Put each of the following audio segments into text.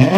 Hey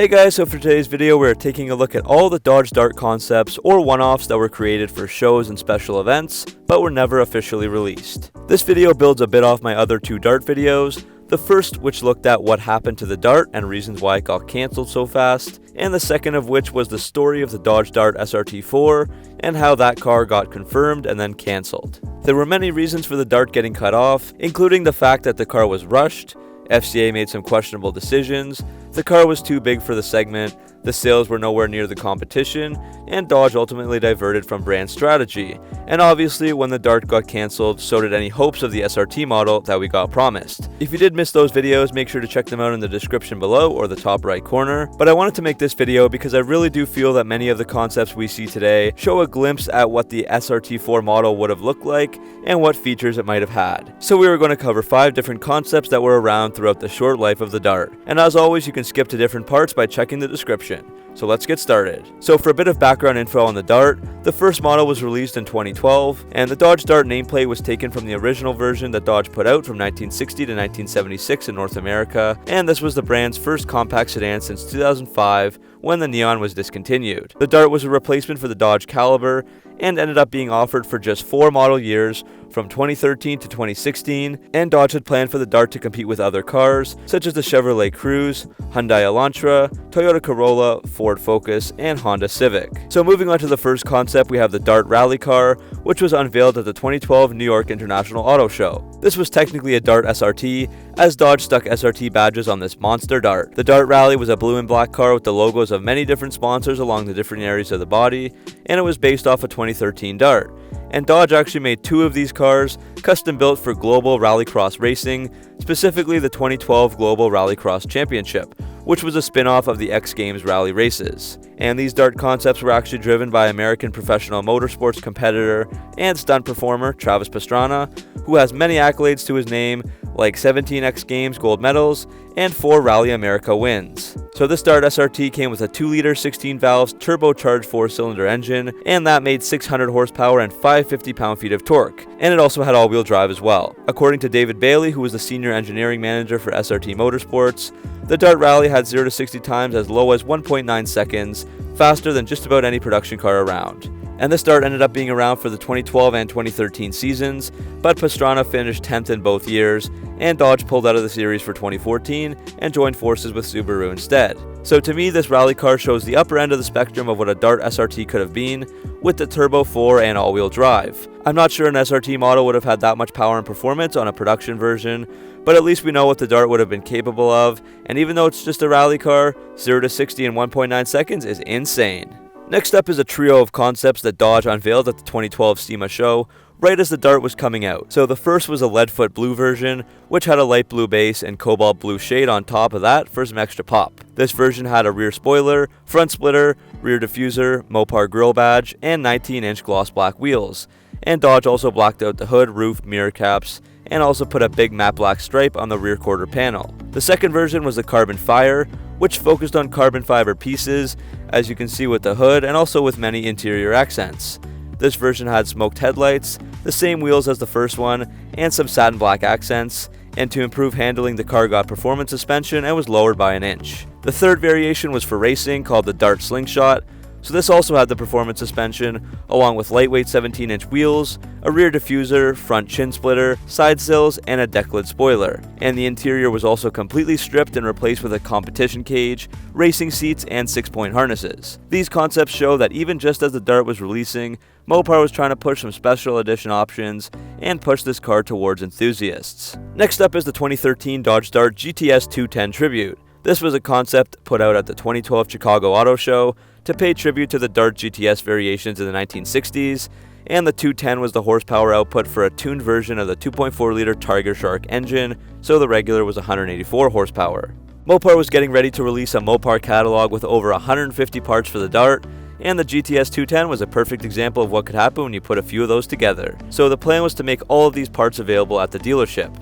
guys, so for today's video we're taking a look at all the Dodge Dart concepts or one-offs that were created for shows and special events, but were never officially released. This video builds a bit off my other two Dart videos, the first which looked at what happened to the Dart and reasons why it got cancelled so fast, and the second of which was the story of the Dodge Dart SRT4 and how that car got confirmed and then cancelled. There were many reasons for the Dart getting cut off, including the fact that the car was rushed, FCA made some questionable decisions, the car was too big for the segment, the sales were nowhere near the competition, and Dodge ultimately diverted from brand strategy. And obviously, when the Dart got cancelled, so did any hopes of the SRT model that we got promised. If you did miss those videos, make sure to check them out in the description below or the top right corner. But I wanted to make this video because I really do feel that many of the concepts we see today show a glimpse at what the SRT4 model would have looked like and what features it might have had. So we were going to cover 5 different concepts that were around throughout the short life of the Dart. And as always, you can skip to different parts by checking the description. So let's get started. So for a bit of background info on the Dart, the first model was released in 2012, and the Dodge Dart nameplate was taken from the original version that Dodge put out from 1960 to 1976 in North America, and this was the brand's first compact sedan since 2005 when the Neon was discontinued. The Dart was a replacement for the Dodge Caliber and ended up being offered for just 4 model years from 2013 to 2016, and Dodge had planned for the Dart to compete with other cars such as the Chevrolet Cruze, Hyundai Elantra, Toyota Corolla, Ford Focus, and Honda Civic. So moving on to the first concept, we have the Dart Rally car, which was unveiled at the 2012 New York International Auto Show. This was technically a Dart SRT, as Dodge stuck SRT badges on this monster Dart. The Dart Rally was a blue and black car with the logos of many different sponsors along the different areas of the body, and it was based off a 2013 Dart. And Dodge actually made 2 of these cars, custom built for global rallycross racing, specifically the 2012 Global Rallycross Championship, which was a spin-off of the X Games rally races. And these Dart concepts were actually driven by American professional motorsports competitor and stunt performer Travis Pastrana, who has many accolades to his name, like 17 X Games gold medals and 4 Rally America wins. So this Dart SRT came with a 2-liter 16 valves turbocharged 4-cylinder engine, and that made 600 horsepower and 550 pound-feet of torque, and it also had all-wheel drive as well. According to David Bailey, who was the senior engineering manager for SRT Motorsports, the Dart Rally had 0 to 60 times as low as 1.9 seconds, faster than just about any production car around. And this Dart ended up being around for the 2012 and 2013 seasons, but Pastrana finished 10th in both years, and Dodge pulled out of the series for 2014 and joined forces with Subaru instead. So to me, this rally car shows the upper end of the spectrum of what a Dart SRT could have been, with the Turbo 4 and all-wheel drive. I'm not sure an SRT model would have had that much power and performance on a production version, but at least we know what the Dart would have been capable of, and even though it's just a rally car, 0 to 60 in 1.9 seconds is insane. Next up is a trio of concepts that Dodge unveiled at the 2012 SEMA show, right as the Dart was coming out. So the first was a Leadfoot blue version, which had a light blue base and cobalt blue shade on top of that for some extra pop. This version had a rear spoiler, front splitter, rear diffuser, Mopar grille badge, and 19-inch gloss black wheels. And Dodge also blacked out the hood, roof, mirror caps, and also put a big matte black stripe on the rear quarter panel. The second version was the Carbon Fire, which focused on carbon fiber pieces, as you can see with the hood, and also with many interior accents. This version had smoked headlights, the same wheels as the first one, and some satin black accents, and to improve handling, the car got performance suspension and was lowered by 1 inch. The third variation was for racing, called the Dart Slingshot, so this also had the performance suspension, along with lightweight 17-inch wheels, a rear diffuser, front chin splitter, side sills, and a deck lid spoiler. And the interior was also completely stripped and replaced with a competition cage, racing seats, and 6-point harnesses. These concepts show that even just as the Dart was releasing, Mopar was trying to push some special edition options and push this car towards enthusiasts. Next up is the 2013 Dodge Dart GTS 210 Tribute. This was a concept put out at the 2012 Chicago Auto Show to pay tribute to the Dart GTS variations in the 1960s, and the 210 was the horsepower output for a tuned version of the 2.4-liter Tiger Shark engine, so the regular was 184 horsepower. Mopar was getting ready to release a Mopar catalog with over 150 parts for the Dart, and the GTS 210 was a perfect example of what could happen when you put a few of those together. So the plan was to make all of these parts available at the dealership.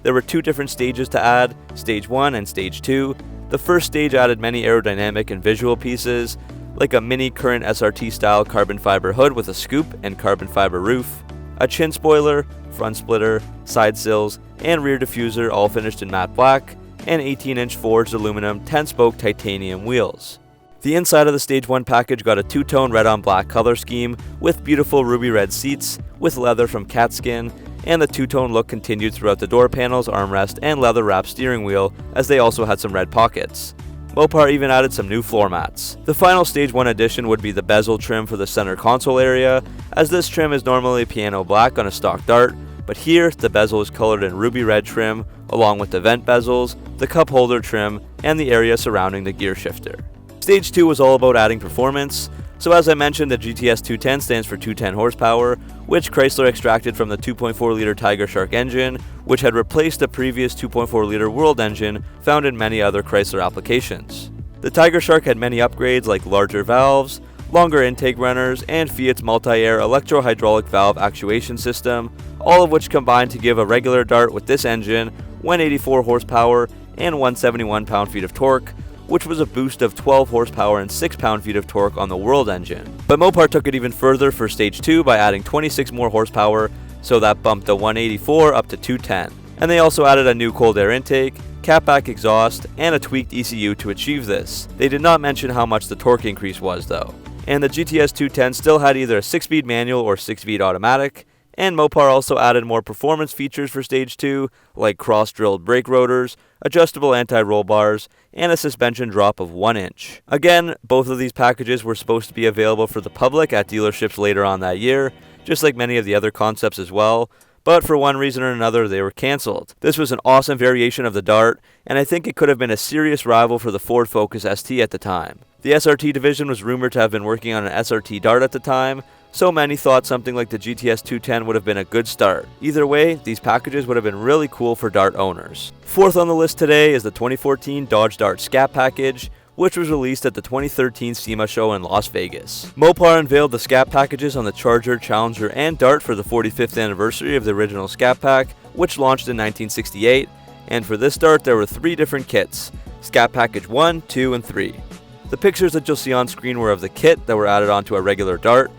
There were 2 different stages to add, Stage 1 and Stage 2. The first stage added many aerodynamic and visual pieces, like a mini current SRT style carbon fiber hood with a scoop and carbon fiber roof, a chin spoiler, front splitter, side sills, and rear diffuser all finished in matte black, and 18-inch forged aluminum 10-spoke titanium wheels. The inside of the Stage 1 package got a two-tone red on black color scheme with beautiful ruby red seats with leather from cat skin, and the two-tone look continued throughout the door panels, armrest, and leather-wrapped steering wheel, as they also had some red pockets. Mopar even added some new floor mats. The final Stage 1 addition would be the bezel trim for the center console area, as this trim is normally piano black on a stock Dart, but here the bezel is colored in ruby red trim, along with the vent bezels, the cup holder trim, and the area surrounding the gear shifter. Stage 2 was all about adding performance, so as I mentioned, the GTS 210 stands for 210 horsepower, which Chrysler extracted from the 2.4-liter Tiger Shark engine, which had replaced the previous 2.4-liter World engine found in many other Chrysler applications. The Tiger Shark had many upgrades like larger valves, longer intake runners, and Fiat's multi-air electro-hydraulic valve actuation system, all of which combined to give a regular Dart with this engine 184 horsepower and 171 pound-feet of torque, which was a boost of 12 horsepower and 6 pound-feet of torque on the World engine. But Mopar took it even further for Stage 2 by adding 26 more horsepower, so that bumped the 184 up to 210. And they also added a new cold air intake, catback exhaust, and a tweaked ECU to achieve this. They did not mention how much the torque increase was though. And the GTS 210 still had either a 6-speed manual or 6-speed automatic, and Mopar also added more performance features for Stage 2, like cross-drilled brake rotors, adjustable anti-roll bars, and a suspension drop of 1 inch. Again, both of these packages were supposed to be available for the public at dealerships later on that year, just like many of the other concepts as well, but for one reason or another they were cancelled. This was an awesome variation of the Dart, and I think it could have been a serious rival for the Ford Focus ST at the time. The SRT division was rumored to have been working on an SRT Dart at the time, so many thought something like the GTS 210 would have been a good start. Either way, these packages would have been really cool for Dart owners. Fourth on the list today is the 2014 Dodge Dart Scat package, which was released at the 2013 SEMA show in Las Vegas. Mopar unveiled the Scat packages on the Charger, Challenger, and Dart for the 45th anniversary of the original Scat pack, which launched in 1968, and for this Dart there were 3 different kits, Scat Package 1, 2, and 3. The pictures that you'll see on screen were of the kit that were added onto a regular Dart.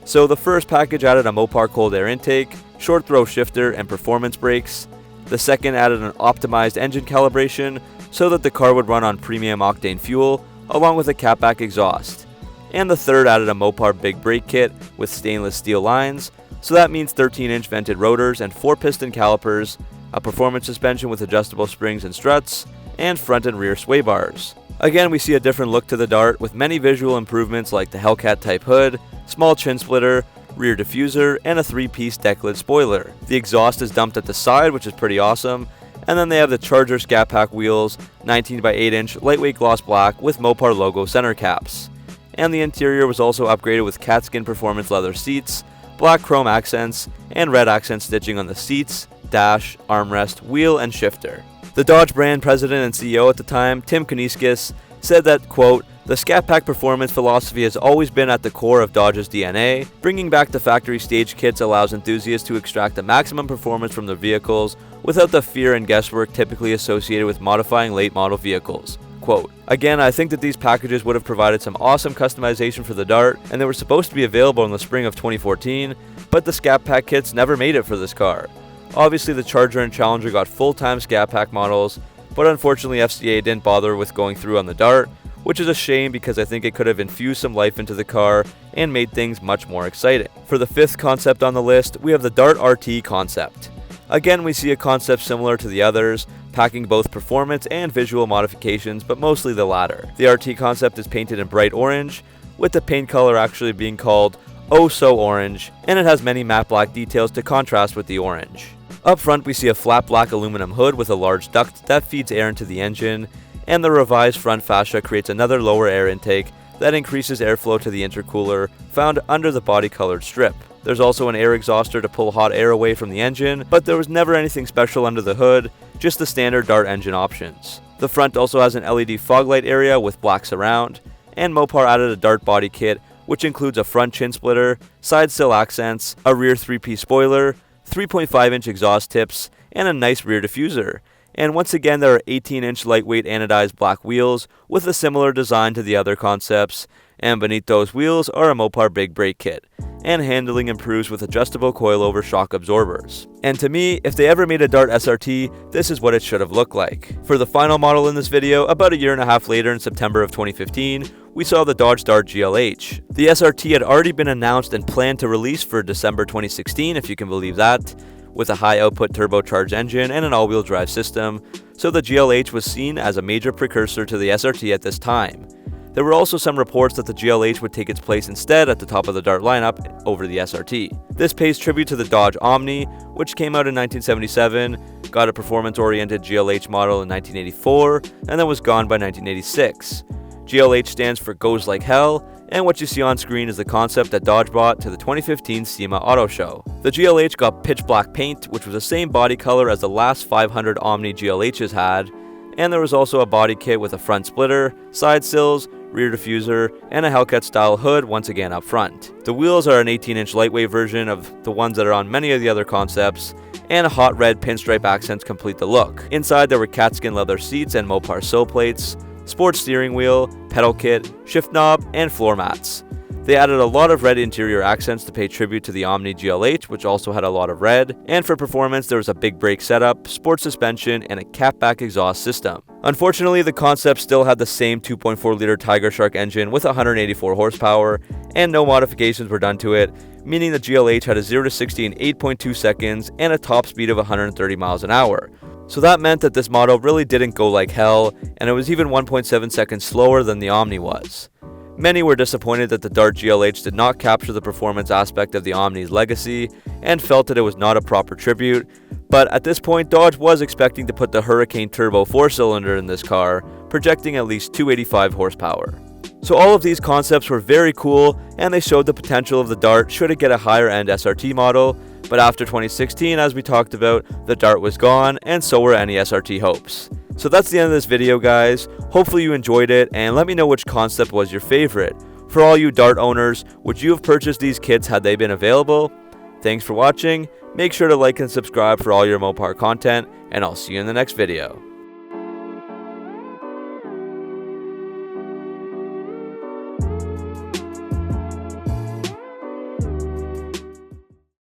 So the first package added a Mopar cold air intake, short throw shifter, and performance brakes. The second added an optimized engine calibration so that the car would run on premium octane fuel, along with a catback exhaust. And the third added a Mopar big brake kit with stainless steel lines, so that means 13-inch vented rotors and 4-piston calipers, a performance suspension with adjustable springs and struts, and front and rear sway bars. Again, we see a different look to the Dart with many visual improvements like the Hellcat type hood, small chin splitter, rear diffuser, and a 3-piece deck lid spoiler. The exhaust is dumped at the side, which is pretty awesome, and then they have the Charger Scat Pack wheels, 19 by 8 inch lightweight gloss black with Mopar logo center caps. And the interior was also upgraded with catskin performance leather seats, black chrome accents, and red accent stitching on the seats, dash, armrest, wheel, and shifter. The Dodge brand president and CEO at the time, Tim Kuniskis, said that, quote, "The Scat Pack performance philosophy has always been at the core of Dodge's DNA. Bringing back the factory stage kits allows enthusiasts to extract the maximum performance from their vehicles without the fear and guesswork typically associated with modifying late model vehicles." Quote, again, I think that these packages would have provided some awesome customization for the Dart, and they were supposed to be available in the spring of 2014, but the Scat Pack kits never made it for this car. Obviously, the Charger and Challenger got full-time Scat Pack models, but unfortunately FCA didn't bother with going through on the Dart, which is a shame because I think it could have infused some life into the car and made things much more exciting. For the 5th concept on the list, we have the Dart RT concept. Again, we see a concept similar to the others, packing both performance and visual modifications, but mostly the latter. The RT concept is painted in bright orange, with the paint color actually being called Oh So Orange, and it has many matte black details to contrast with the orange. Up front, we see a flat black aluminum hood with a large duct that feeds air into the engine, and the revised front fascia creates another lower air intake that increases airflow to the intercooler found under the body-colored strip. There's also an air exhauster to pull hot air away from the engine, but there was never anything special under the hood, just the standard Dart engine options. The front also has an LED fog light area with black surround, and Mopar added a Dart body kit, which includes a front chin splitter, side sill accents, a rear 3-piece spoiler, 3.5-inch exhaust tips, and a nice rear diffuser. And once again, there are 18-inch lightweight anodized black wheels with a similar design to the other concepts, and beneath those wheels are a Mopar big brake kit, and handling improves with adjustable coilover shock absorbers. And to me, if they ever made a Dart SRT, this is what it should have looked like. For the final model in this video, about a year and a half later in September of 2015, we saw the Dodge Dart GLH. The SRT had already been announced and planned to release for December 2016, if you can believe that, with a high output turbocharged engine and an all-wheel drive system, so the GLH was seen as a major precursor to the SRT at this time. There were also some reports that the GLH would take its place instead at the top of the Dart lineup over the SRT. This pays tribute to the Dodge Omni, which came out in 1977, got a performance-oriented GLH model in 1984, and then was gone by 1986. GLH stands for Goes Like Hell, and what you see on screen is the concept that Dodge brought to the 2015 SEMA Auto Show. The GLH got pitch black paint, which was the same body color as the last 500 Omni GLHs had, and there was also a body kit with a front splitter, side sills, rear diffuser, and a Hellcat style hood once again up front. The wheels are an 18-inch lightweight version of the ones that are on many of the other concepts, and hot red pinstripe accents complete the look. Inside there were catskin leather seats and Mopar sill plates, sports steering wheel, pedal kit, shift knob, and floor mats. They added a lot of red interior accents to pay tribute to the Omni GLH, which also had a lot of red, and for performance there was a big brake setup, sports suspension, and a catback exhaust system. Unfortunately, the concept still had the same 2.4-liter Tiger Shark engine with 184 horsepower, and no modifications were done to it, meaning the GLH had a 0 to 60 in 8.2 seconds and a top speed of 130 miles an hour. So that meant that this model really didn't go like hell, and it was even 1.7 seconds slower than the Omni was. Many were disappointed that the Dart GLH did not capture the performance aspect of the Omni's legacy and felt that it was not a proper tribute, but at this point Dodge was expecting to put the Hurricane Turbo 4-cylinder in this car, projecting at least 285 horsepower. So all of these concepts were very cool, and they showed the potential of the Dart should it get a higher end SRT model, but after 2016, as we talked about, the Dart was gone, and so were any SRT hopes. So that's the end of this video, guys. Hopefully you enjoyed it, and let me know which concept was your favorite. For all you Dart owners, would you have purchased these kits had they been available? Thanks for watching. Make sure to like and subscribe for all your Mopar content, and I'll see you in the next video.